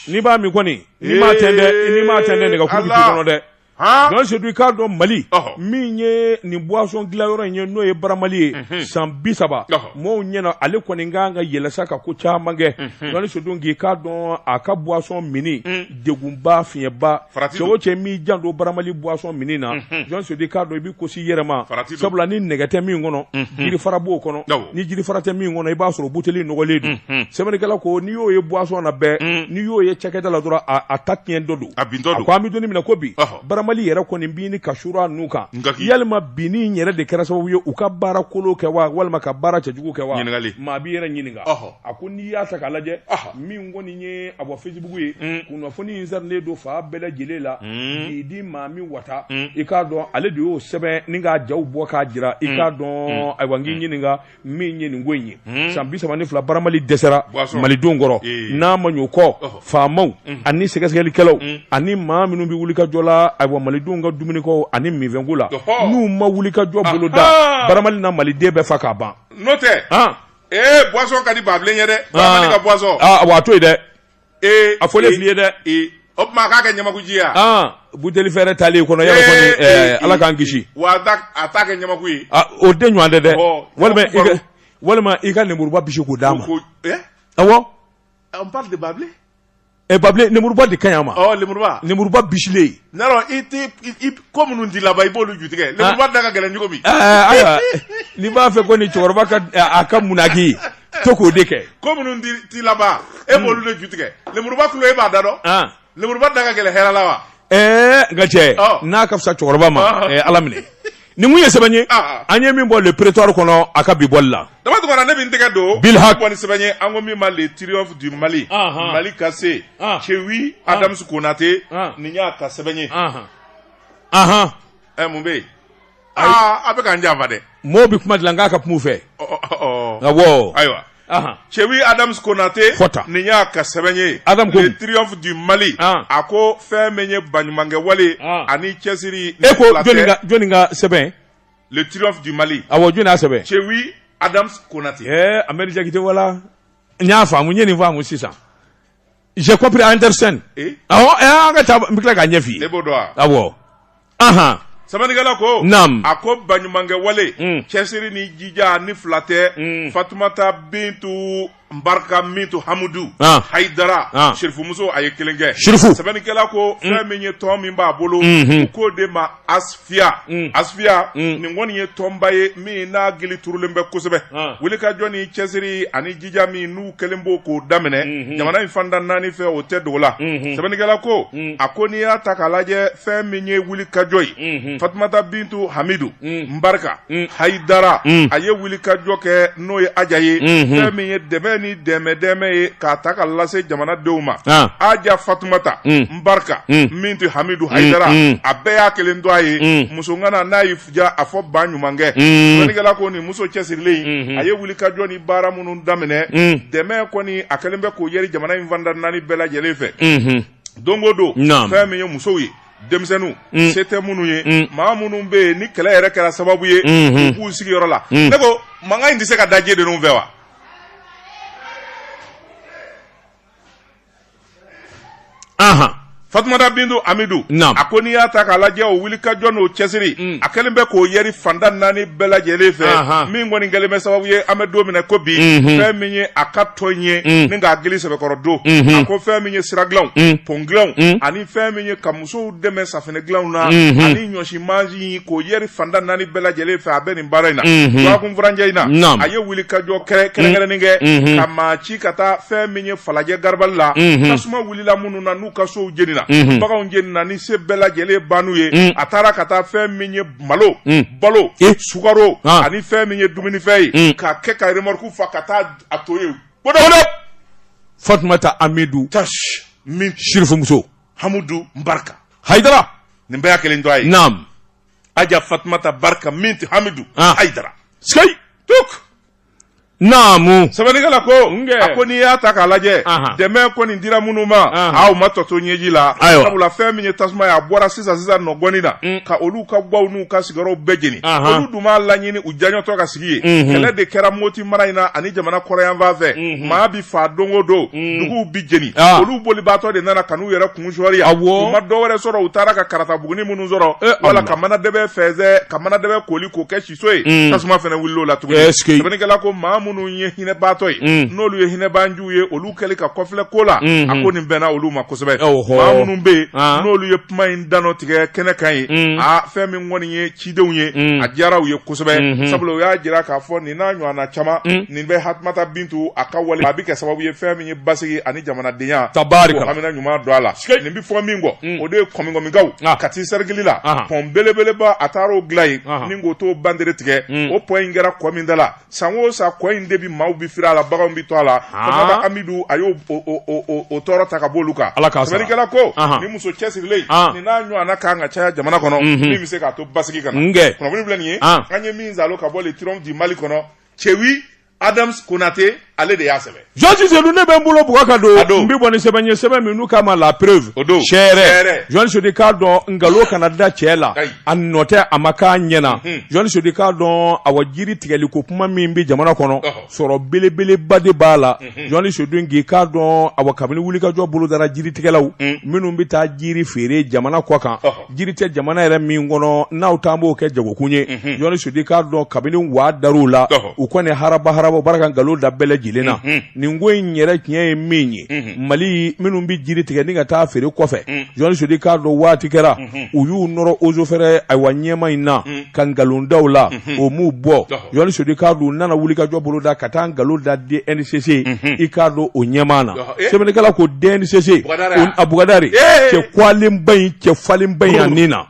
n'i b'a min kɔni n'i m'a tɛntɛn nɛgɛkuru bɛ k'i kɔnɔ dɛ Josi Sedu k'a dɔn Mali min ye nin boisson dilanyɔrɔ in ye n'o ye Baramali ye san 30 mɔɔw ɲɛna ale kɔni kan ka yɛlɛsa ka ko caman kɛ Josi Sedu k'a dɔn a ka boisson mini degunba fiɲɛba cɛ o cɛ min jan don Baramali boisson mini na Josi Sedu k'a dɔn i bɛ kosi i yɛrɛ ma sabula ni nɛgɛ tɛ min kɔnɔ jirifara b'o kɔnɔ ni jirifara tɛ min kɔnɔ i b'a sɔrɔ buteli nɔgɔlen don sɛbɛnnikɛla ko n'i y'o ye boisson na bɛɛ n'i y'o ye cakɛda la dɔrɔn a ta tiɲɛ dɔ don a ko an bɛ donni minɛ ko bi Baramali yɛrɛ kɔni bi ni ka shura n'u kan yalima bini yɛrɛ de kɛra sababu ye u ka baara kolo kɛ wa walima ka baara cɛjugu kɛ wa maa b'i yɛrɛ ɲininka a ko n'i y'a ta k'a lajɛ min kɔni ye a bɔ Facebook ye kunnafoni in sarilen don fa bɛɛ lajɛlen la k'i di maa min wata i k'a dɔn ale de y'o sɛbɛn ni k'a jaw bɔ k'a jira i k'a dɔn ayiwa n k'i ɲininka min ye nin ko in ye san 32 Baramali dɛsɛra malidenw kɔrɔ n'a ma ɲɔ kɔ faamaw ani sɛgɛsɛgɛlikɛlaw ani maa minnu bɛ wuli ka jɔ la ayiwa malidenw ka dumunikɔ ani minfɛnko la n'u ma wuli ka jɔ bolo da Baramali na maliden bɛɛ fa k'a ban n'o tɛ boisson ka di babilen ye dɛ Baramali ka boisson wa a to yen dɛ a fɔlen fili ye dɛ o tuma k'a kɛ ɲamaku ji ya buteli fɛrɛ talen kɔnɔ yala kɔni Ala k'an kisi wa a t'a kɛ ɲamaku ye o den ɲɔgɔn tɛ dɛ walima i ka lemuruba bisi k'o d'a ma awɔ on parle de babilen babilen lemuruba de ka ɲi a ma lemuruba bisilen n'alɔ i ko minnu t'i laban i b'olu ju tigɛ lemuruba da ka gɛlɛn cogo min ayiwa n'i b'a fɛ ko ni cɛkɔrɔba a ka munaki to k'o de kɛ ko minnu t'i laban e b'olu de ju tigɛ lemuruba kulo e b'a da dɔn lemuruba da ka gɛlɛn hɛrɛ la wa nka cɛ n'a ka fisa cɛkɔrɔba ma Ala minɛ ni mun ye sɛbɛn ye an ye min bɔ le prétoire kɔnɔ a ka bi bɔli la dama tuma ne bɛ n tɛgɛ don Bilhak bɔ ni sɛbɛn ye an ko min ma le triomphe du Mali Mali ka se Chewi Adams Konate nin y'a ka sɛbɛn ye mun bɛ yen a bɛ k'an janfa dɛ mɔɔw bi kuma dilan k'a ka kuma u fɛ awɔ ayiwa Chewi Adams Konate nin y'a ka sɛbɛn ye le triomphe du Mali a ko fɛn min ye baɲumankɛ wale ani cɛsiri e ko jɔnni ka sɛbɛn le triomphe du Mali awɔ jɔnni y'a sɛbɛn Chewi Adams Konate Amady Jakite wala n y'a faamu n ye nin faamu sisan j'ai compris Andersen awɔ an ka taa n bɛ tila k'a ɲɛ f'i ye e b'o dɔn wa awɔ Sabanikɛla ko Naam a ko baɲumankɛ wale cɛsiri ni jija ni fila tɛ Fatumata Bintu Mbarka Mintu Hamudu Haidara Shirifumuso a ye kelen kɛ Sabanikɛla ko fɛn min ye tɔn min b'a bolo u k'o de ma Asfiya nin kɔni ye tɔnba ye min n'a gili turulen bɛ kosɛbɛ wulikajɔ ni cɛsiri ani jija min n'u kelen b'o k'o daminɛ jamana in fanda 4 fɛ o tɛ dogo la Sabanikɛla ko a ko n'i y'a ta k'a lajɛ fɛn min ye wulikajɔ ye Fatumata Bintu Hamidu Mbarka Haidara a ye wulikajɔ kɛ n'o ye Aja ye fɛn min ye dɛmɛ ni dɛmɛ ye k'a ta ka lase jamanadenw ma Aja Fatumata Mbarka Mintu Hamidu Haidara a bɛɛ y'a kelen to a ye muso ŋana n'a y'i ja a fɔ ba ɲumankɛ Sabanikɛla ko nin muso cɛsirilen a ye wulikajɔ ni baara minnu daminɛ dɛmɛ kɔni a kɛlen bɛ k'o yɛri jamana in fanda 4 bɛɛ lajɛlen fɛ don o don fɛn min ye musow ye denmisɛnninw se tɛ minnu ye maa minnu bɛ yen ni kɛlɛ yɛrɛ kɛra sababu ye u b'u sigiyɔrɔ la ne ko mankan in tɛ se ka da diɲɛ ninnu fɛ wa Fatumata Bintu Hamidu a ko n'i y'a ta k'a lajɛ o wulikajɔ n'o cɛsiri a kɛlen bɛ k'o yɛri fanda 4 bɛɛ lajɛlen fɛ min kɔni kɛlen bɛ sababu ye an bɛ don min na ko bi fɛn min ye a ka tɔn ye ni k'a gili sɛbɛkɔrɔ don a ko fɛn min ye sira dilanw pont dilanw ani fɛn min ye ka musow dɛmɛ safinɛ dilanw na ani ɲɔsi mansin k'o yɛri fanda 4 bɛɛ lajɛlen fɛ a bɛ nin baara in na dɔgɔkun furancɛ in na a ye wulikajɔ kɛrɛnkɛrɛnnen kɛ ka maa ci ka taa fɛn min ye falajɛ garabali la tasuma wulila minnu na n'u ka sow jenina baganw jenina ni se bɛɛ lajɛlen banu ye a taara ka taa fɛn min ye malo balo sukaro ani fɛn min ye dumunifɛn ye k'a kɛ ka remorque fa ka taa a to ye Fatumata Hamidu min Shirifumuso Hamudu Mbarka Haidara nin bɛɛ y'a kelen to a ye naam Aja Fatumata Barka Mintu Hamidu Haidara skay tuk naamu Sabanikɛla ko a ko n'i y'a ta k'a lajɛ dɛmɛ kɔni dira minnu ma aw ma tɔto ɲɛji la sabula fɛn min ye tasuma ye a bɔra sisan nɔgɔnni na ka olu ka gaw n'u ka sigiyɔrɔw bɛɛ jeni olu dun b'a laɲini u jaɲɔtɔ ka sigi ye kɛlɛ de kɛra Moti mara in na ani jamana kɔrɔyanfan fɛ maa bi fa don o don duguw bi jeni olu bolibaatɔ de nana ka n'u yɛrɛ kun sɔɔri yan u ma dɔwɛrɛ sɔrɔ u taara ka karata buguni minnu sɔrɔ wala ka manadɛbɛ fɛnsɛ ka manadɛbɛ koli k'o kɛ siso ye tasuma fɛnɛ wulila o la tuguni Sabanikɛla ko maa minnu ye hinɛbaatɔ ye n'olu ye hinɛbanjuw ye olu kɛli ka kɔfilɛ ko la a ko nin bɛnna olu ma kosɛbɛ maa minnu bɛ yen n'olu ye kuma in danɔ tigɛ kɛnɛ kan ye fɛn min kɔni ye cidenw ye a diyara u ye kosɛbɛ sabula u y'a jira k'a fɔ nin n'a ɲɔgɔnna caman nin bɛ Fatumata Bintu a ka wale a bɛ kɛ sababu ye fɛn min ye basigi ani jamanadenya ko hamina ɲuman don a la nin bɛ fɔ min kɔ o de ye kɔmikɔmikaw ka t'i sɛrigili la pɔn belebeleba a taara o dilan yen ni k'o t'o bandere tigɛ o pɔn in kɛra kɔ min da la san o san kɔ in de bi maaw bi fira a la baganw bi to a la Fatumata Hamidu a y'o tɔɔrɔ ta ka bɔ olu kan Sabanikɛla ko ni muso cɛsirilen nin n'a ɲɔgɔnna kan ka caya jamana kɔnɔ min bɛ se k'a to basigi ka na kunnafoni filɛ nin ye an ye min zalo ka bɔ le triomphe du Mali kɔnɔ Chewi Adams Konate ale de y'a sɛbɛn George Zelu ne bɛ n bolo bugɔ ka don n bɛ bɔ ni sɛbɛn ye sɛbɛn min n'u k'a ma la preuve sɛɛrɛ John Sodi k'a dɔn nkalon kana da cɛ la a nɔ tɛ a ma k'a ɲɛna John Sodi k'a dɔn awa jiri tigɛli ko kuma min bɛ jamana kɔnɔ sɔrɔ belebeleba de b'a la John Sodi k'a dɔn awa kabini wulikajɔ bolo dara jiri tigɛlaw minnu bɛ taa jiri feere jamana kɔ kan jiri tɛ jamana yɛrɛ min kɔnɔ n'aw t'an b'o kɛ jagokun ye John Sodi k'a dɔn kabini waa dar'u la u kɔni haraba bara ka nkalon da bɛɛ lajɛlen na nin ko in yɛrɛ tiɲɛ ye min ye Mali minnu bɛ jiri tigɛ ni ka taa feere kɔfɛ John Sodi k'a dɔn waati kɛra u y'u nɔrɔ ozo fɛrɛ ayiwa ɲɛma in na ka nkalon daw la o m'u bɔ John Sodi k'a dɔn nana wulikajɔ bolo da ka taa nkalon da DNCC i k'a dɔn o ɲɛma na sɛbɛnnikɛla ko DNCC a Bugadari cɛ kwalenba in cɛ falenba in a nin na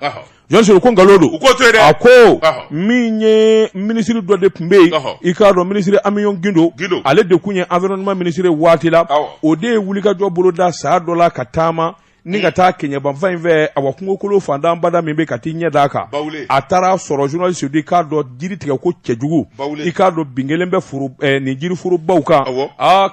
Johnson ko ngalodo uko to ere ako minye ministre do de pumbe ikado ministre Amiyon Gindo ale de kunye environnement ministre watila o de wulika do boloda sa dola katama ni ka taa Kenya banfa inve awakungo kolo fanda mbada mimbe katinya daka atara soro journaliste di kado jiri tika ko cɛjugu ikado bingelembe furu ni jiri furu bauka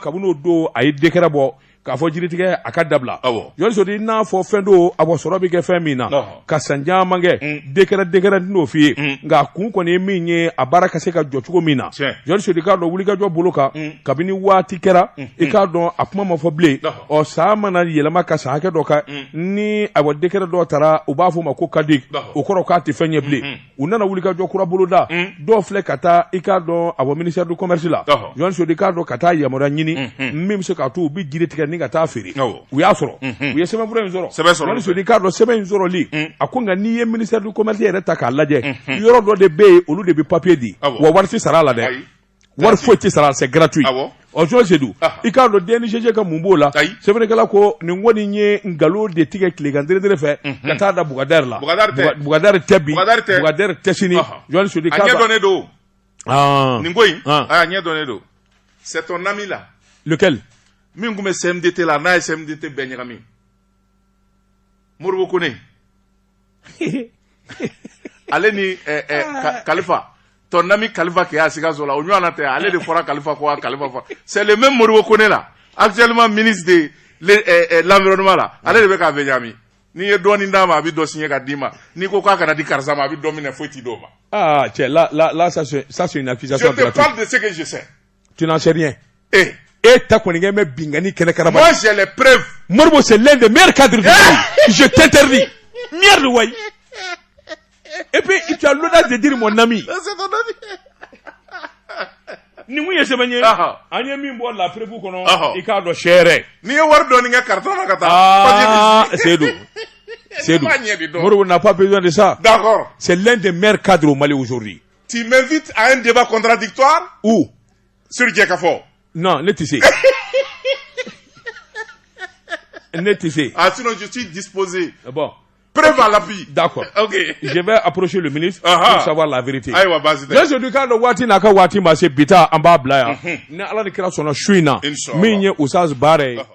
kabuno do ayi dekera bo k'a fɔ jiritigɛ a ka dabila Johnson di n'a fɔ fɛn do a bɔ sɔrɔ bi kɛ fɛn min na ka san caman kɛ dekɛrɛ n'o f'i ye nka kun kɔni ye min ye a baara ka se ka jɔ cogo min na Johnson di k'a dɔn wulikajɔ bolo kan kabini waati kɛra i k'a dɔn a kuma ma fɔ bilen san mana yɛlɛma ka san hakɛ dɔ kan ni a bɔ dekɛrɛ dɔ taara u b'a fɔ o ma ko kadi o kɔrɔ k'a tɛ fɛn ɲɛ bilen u nana wulikajɔ kura bolo da dɔw filɛ ka taa i k'a dɔn a bɔ ministère du commerce la Johnson di k'a dɔn ka taa yamaruya ɲini min bɛ se k'a to u bɛ jiri tigɛ ka taa feere u y'a sɔrɔ u ye sɛbɛnfura in sɔrɔ Johnson k'a dɔn sɛbɛn in sɔrɔli a ko nka n'i ye ministère du commerce yɛrɛ ta k'a lajɛ yɔrɔ dɔ de bɛ yen olu de bɛ papier di wa wari tɛ sara a la dɛ wari foyi tɛ sara c'est gratuit Johnson i k'a dɔn DNCG ka mun b'o la sɛbɛnnikɛla ko nin kɔni ye nkalon de tigɛ tilegan dere fɛ ka taa da Bougadère la Bougadère tɛ bi Bougadère tɛ sini Johnson k'a dɔn ɲɛ dɔnnen don nin ko in a ɲɛ dɔnnen don c'est ton ami là lequel min kun bɛ CMDT la n'a ye CMDT bɛɛ ɲagami Modibo Kone ale ni Kalifa ton ami Kalifa qui est à Sikaso la o ɲɔgɔn na tɛ ale de fɔra Kalifa ko Kalifa fɔ c'est le même Modibo Kone là actuellement ministre de l'environnement là ale de bɛ k'a bɛɛ ɲagami n'i ye dɔɔnin d'a ma a bɛ dɔ signer ka d'i ma n'i ko k'a kana di karisa ma a bɛ dɔ minɛ foyi t'i d'o ma cɛ là ça c'est une accusation gratuite. Je te parle de ce que je sais. Tu n'en sais rien. Ta kɔni mɛ bingani kɛnɛ karaba. Moi j'ai les preuves. Modibo c'est l'un des meilleurs cadres du pays. Je t'interdis. Merde ouais. Et puis tu as l'audace de dire mon ami. C'est ton ami. Ni mun ye sɛbɛn ye an ye min bɔ la preuve kɔnɔ i k'a dɔn sɛɛrɛ. N'i ye wari dɔɔni kɛ carton na ka taa. Seydou Modibo n'a pas besoin de ça. D'accord. C'est l'un des meilleurs cadres au Mali aujourd'hui. Tu m'invites à un débat contradictoire? Où? Sur Djekafo. Non, ne sais. Ne sais. Ah, sinon je suis disposé. Bon. Preuve à l'appui. D'accord. Ok. Je vais approcher le ministre pour savoir la vérité. Aïwa, vas-y. Là, je dis quand le wati n'a qu'à wati ma se bita en bas blaya. Ne ala ni kira sona shuina. Minye usaz bare.